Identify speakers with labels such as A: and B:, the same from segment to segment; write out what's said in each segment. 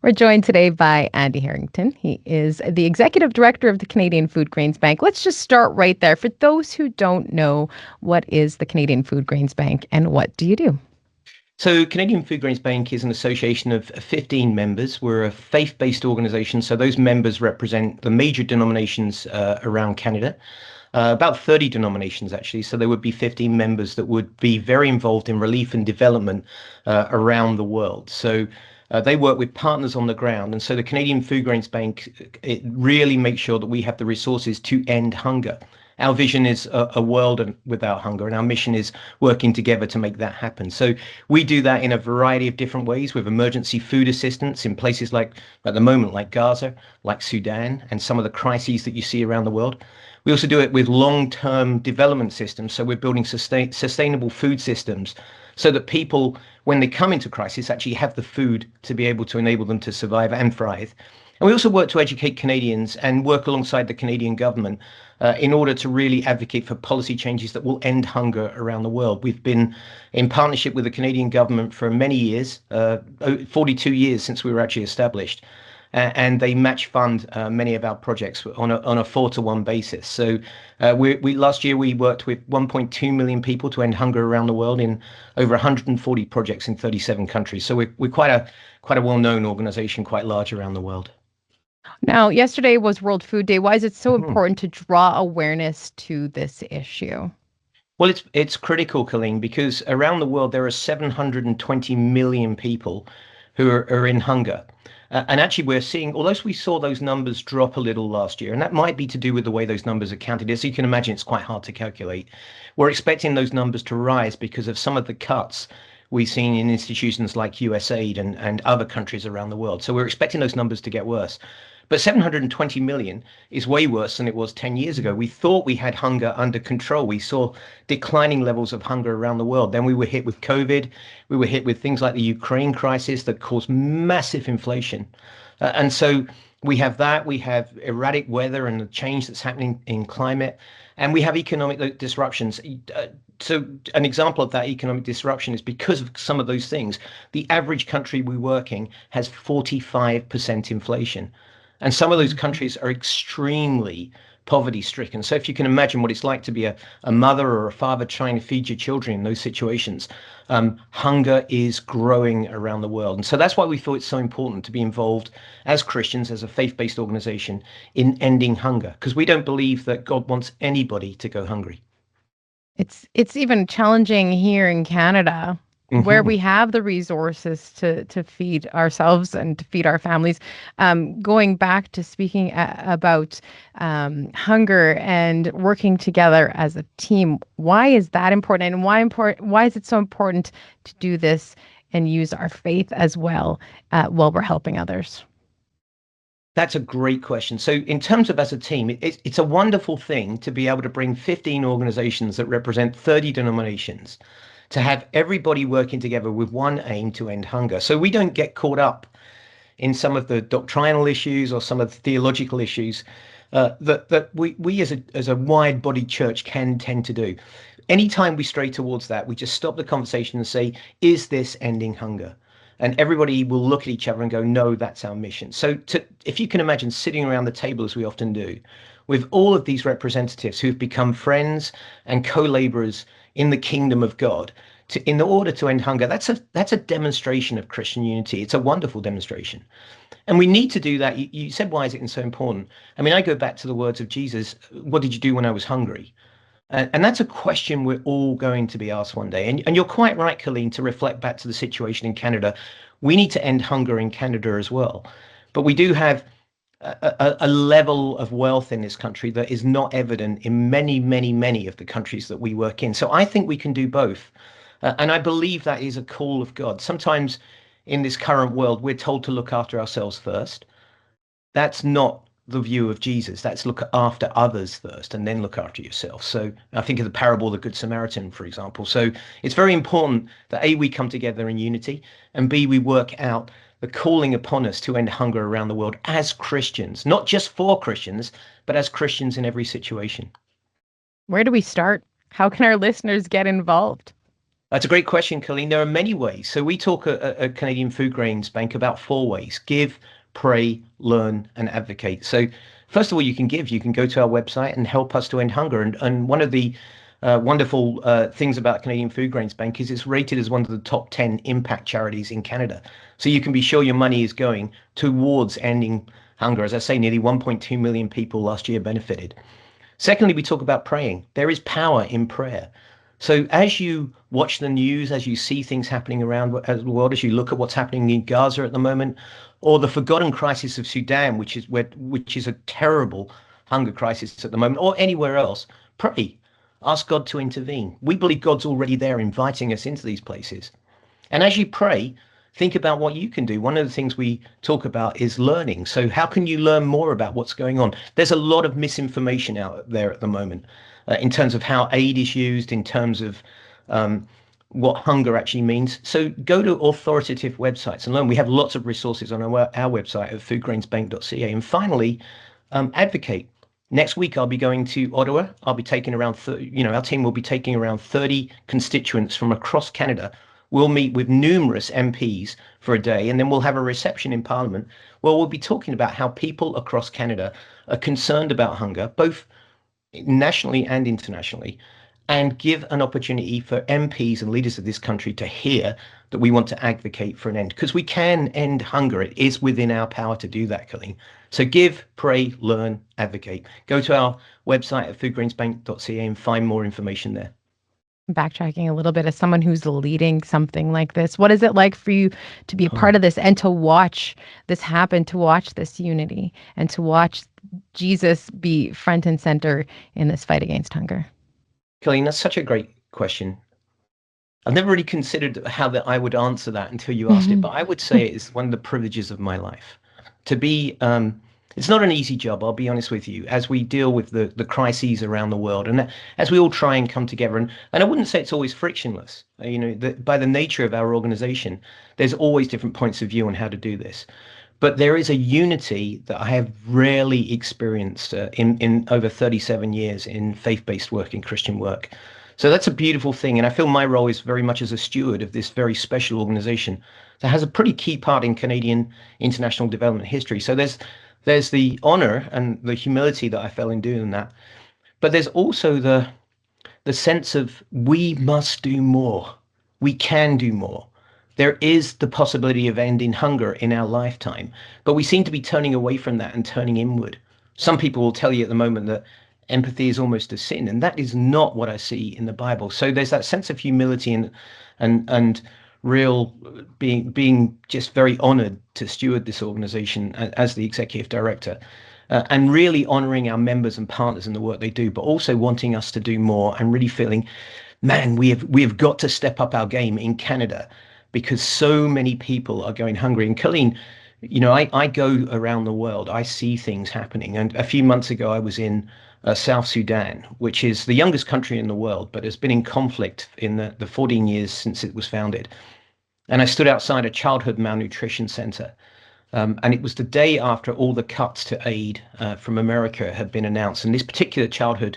A: We're joined today by Andy Harrington. He is the executive director of the Canadian Foodgrains Bank. Let's just start right there. For those who don't know, what is the Canadian Foodgrains Bank and what do you do?
B: So, Canadian Foodgrains Bank is an association of 15 members. We're a faith-based organization, so those members represent the major denominations around Canada. About 30 denominations, actually. So, there would be 15 members that would be very involved in relief and development around the world. So, they work with partners on the ground. And so, the Canadian Foodgrains Bank, it really makes sure that we have the resources to end hunger. Our vision is a world without hunger, and our mission is working together to make that happen. So we do that in a variety of different ways with emergency food assistance in places like, at the moment, like Gaza, like Sudan, and some of the crises that you see around the world. We also do it with long-term development systems. So we're building sustainable food systems so that people, when they come into crisis, actually have the food to be able to enable them to survive and thrive. And we also work to educate Canadians and work alongside the Canadian government in order to really advocate for policy changes that will end hunger around the world. We've been in partnership with the Canadian government for many years, 42 years since we were actually established. And they match fund many of our projects on a 4-to-1 basis. So we last year we worked with 1.2 million people to end hunger around the world in over 140 projects in 37 countries. So we're quite a well-known organization, quite large around the world.
A: Now, yesterday was World Food Day. Why is it so
B: Mhm.
A: important to draw awareness to this issue?
B: Well, it's critical, Colleen, because around the world there are 720 million people who are in hunger. And actually, we're seeing, although we saw those numbers drop a little last year, and that might be to do with the way those numbers are counted. As you can imagine, it's quite hard to calculate. We're expecting those numbers to rise because of some of the cuts we've seen in institutions like USAID and other countries around the world. So we're expecting those numbers to get worse. But 720 million is way worse than it was 10 years ago. We thought we had hunger under control. We saw declining levels of hunger around the world. Then we were hit with COVID. We were hit with things like the Ukraine crisis that caused massive inflation. And so we have that. We have erratic weather and the change that's happening in climate. And we have economic disruptions. So an example of that economic disruption is because of some of those things. The average country we work in has 45% inflation. And some of those countries are extremely poverty stricken. So if you can imagine what it's like to be a mother or a father trying to feed your children in those situations, hunger is growing around the world. And so that's why we thought it's so important to be involved as Christians, as a faith-based organization, in ending hunger, because we don't believe that God wants anybody to go hungry.
A: It's even challenging here in Canada where
B: Hmm.
A: we have the resources to feed ourselves and to feed our families. Going back to speaking about hunger and working together as a team, why is that important? And why is it so important to do this and use our faith as well while we're helping others?
B: That's a great question. So, in terms of as a team, it's a wonderful thing to be able to bring 15 organizations that represent 30 denominations to have everybody working together with one aim to end hunger. So, we don't get caught up in some of the doctrinal issues or some of the theological issues that we as a wide body church can tend to do. Anytime we stray towards that, we just stop the conversation and say, is this ending hunger? And everybody will look at each other and go, no, that's our mission. So if you can imagine sitting around the table, as we often do, with all of these representatives who've become friends and co-laborers in the kingdom of God, in order to end hunger, that's a demonstration of Christian unity. It's a wonderful demonstration. And we need to do that. You said, why is it so important? I mean, I go back to the words of Jesus, what did you do when I was hungry? And that's a question we're all going to be asked one day. And you're quite right, Colleen, to reflect back to the situation in Canada. We need to end hunger in Canada as well. But we do have a level of wealth in this country that is not evident in many, many, many of the countries that we work in. So I think we can do both. And I believe that is a call of God. Sometimes in this current world, we're told to look after ourselves first. That's not the view of Jesus. That's look after others first and then look after yourself. So I think of the parable of the Good Samaritan, for example. So it's very important that A, we come together in unity, and B, we work out the calling upon us to end hunger around the world as Christians, not just for Christians, but as Christians in every situation.
A: Where do we start? How can our listeners get involved?
B: That's a great question, Colleen. There are many ways. So we talk at Canadian Foodgrains Bank about 4 ways: give, pray, learn, and advocate. So first of all, you can give. You can go to our website and help us to end hunger. And one of the wonderful things about Canadian Foodgrains Bank is it's rated as one of the top 10 impact charities in Canada. So you can be sure your money is going towards ending hunger. As I say, nearly 1.2 million people last year benefited. Secondly, we talk about praying. There is power in prayer. So as you watch the news, as you see things happening around the world, as you look at what's happening in Gaza at the moment, or the forgotten crisis of Sudan, which is a terrible hunger crisis at the moment, or anywhere else, pray. Ask God to intervene. We believe God's already there inviting us into these places. And as you pray, think about what you can do. One of the things we talk about is learning. So how can you learn more about what's going on? There's a lot of misinformation out there at the moment in terms of how aid is used, in terms of what hunger actually means. So go to authoritative websites and learn. We have lots of resources on our website at foodgrainsbank.ca. And finally, advocate. Next week, I'll be going to Ottawa. I'll be taking around, our team will be taking around 30 constituents from across Canada. We'll meet with numerous MPs for a day, and then we'll have a reception in Parliament where we'll be talking about how people across Canada are concerned about hunger, both nationally and internationally, and give an opportunity for MPs and leaders of this country to hear that we want to advocate for an end, because we can end hunger. It is within our power to do that, Colleen. So give, pray, learn, advocate. Go to our website at foodgrainsbank.ca and find more information there.
A: Backtracking a little bit, as someone who's leading something like this, what is it like for you to be a part of this and to watch this happen, to watch this unity, and to watch Jesus be front and center in this fight against hunger?
B: Colleen, that's such a great question. I've never really considered how that I would answer that until you asked it, but I would say it's one of the privileges of my life to be. It's not an easy job, I'll be honest with you, as we deal with the crises around the world, and as we all try and come together. And I wouldn't say it's always frictionless. By the nature of our organization, there's always different points of view on how to do this. But there is a unity that I have rarely experienced in over 37 years in faith-based work, in Christian work. So that's a beautiful thing. And I feel my role is very much as a steward of this very special organization that has a pretty key part in Canadian international development history. So there's the honor and the humility that I felt in doing that. But there's also the sense of we must do more. We can do more. There is the possibility of ending hunger in our lifetime, but we seem to be turning away from that and turning inward. Some people will tell you at the moment that empathy is almost a sin, and that is not what I see in the Bible. So there's that sense of humility and real being just very honored to steward this organization as the executive director, and really honoring our members and partners in the work they do, but also wanting us to do more and really feeling, man, we have got to step up our game in Canada because so many people are going hungry. And Colleen, I go around the world, I see things happening. And a few months ago, I was in South Sudan, which is the youngest country in the world, but has been in conflict in the 14 years since it was founded. And I stood outside a childhood malnutrition center. And it was the day after all the cuts to aid from America had been announced. And this particular childhood,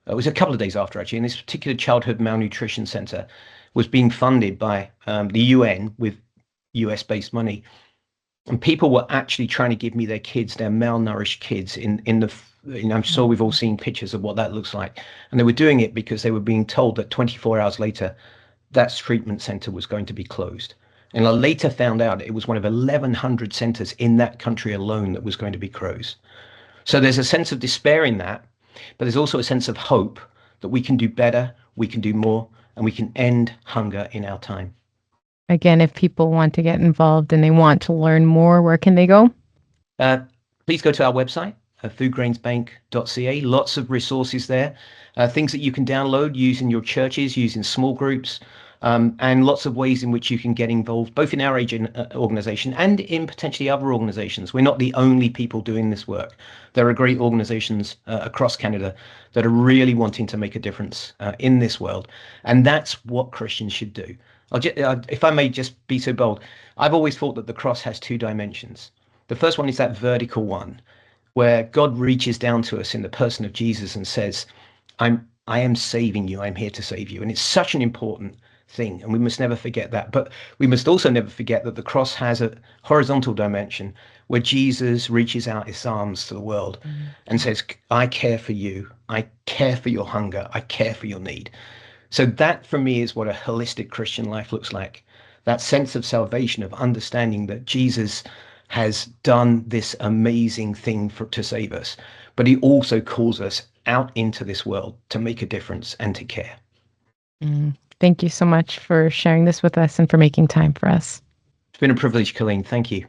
B: it was a couple of days after actually, and this particular childhood malnutrition center was being funded by the UN with US-based money. And people were actually trying to give me their kids, their malnourished kids, I'm sure we've all seen pictures of what that looks like. And they were doing it because they were being told that 24 hours later, that treatment center was going to be closed. And I later found out it was one of 1,100 centers in that country alone that was going to be closed. So there's a sense of despair in that, but there's also a sense of hope that we can do better, we can do more, and we can end hunger in our time.
A: Again, if people want to get involved and they want to learn more, where can they go?
B: Please go to our website, foodgrainsbank.ca. Lots of resources there, things that you can download, use in your churches, use in small groups, and lots of ways in which you can get involved, both in our organization and in potentially other organizations. We're not the only people doing this work. There are great organizations across Canada that are really wanting to make a difference in this world. And that's what Christians should do. If I may just be so bold, I've always thought that the cross has two dimensions. The first one is that vertical one, where God reaches down to us in the person of Jesus and says, I am saving you. I'm here to save you. And it's such an important thing, and we must never forget that. But we must also never forget that the cross has a horizontal dimension where Jesus reaches out his arms to the world and says, I care for you, I care for your hunger, I care for your need. So that for me is what a holistic Christian life looks like. That sense of salvation, of understanding that Jesus has done this amazing thing to save us, but he also calls us out into this world to make a difference and to care.
A: Thank you so much for sharing this with us and for making time for us.
B: It's been a privilege, Colleen. Thank you.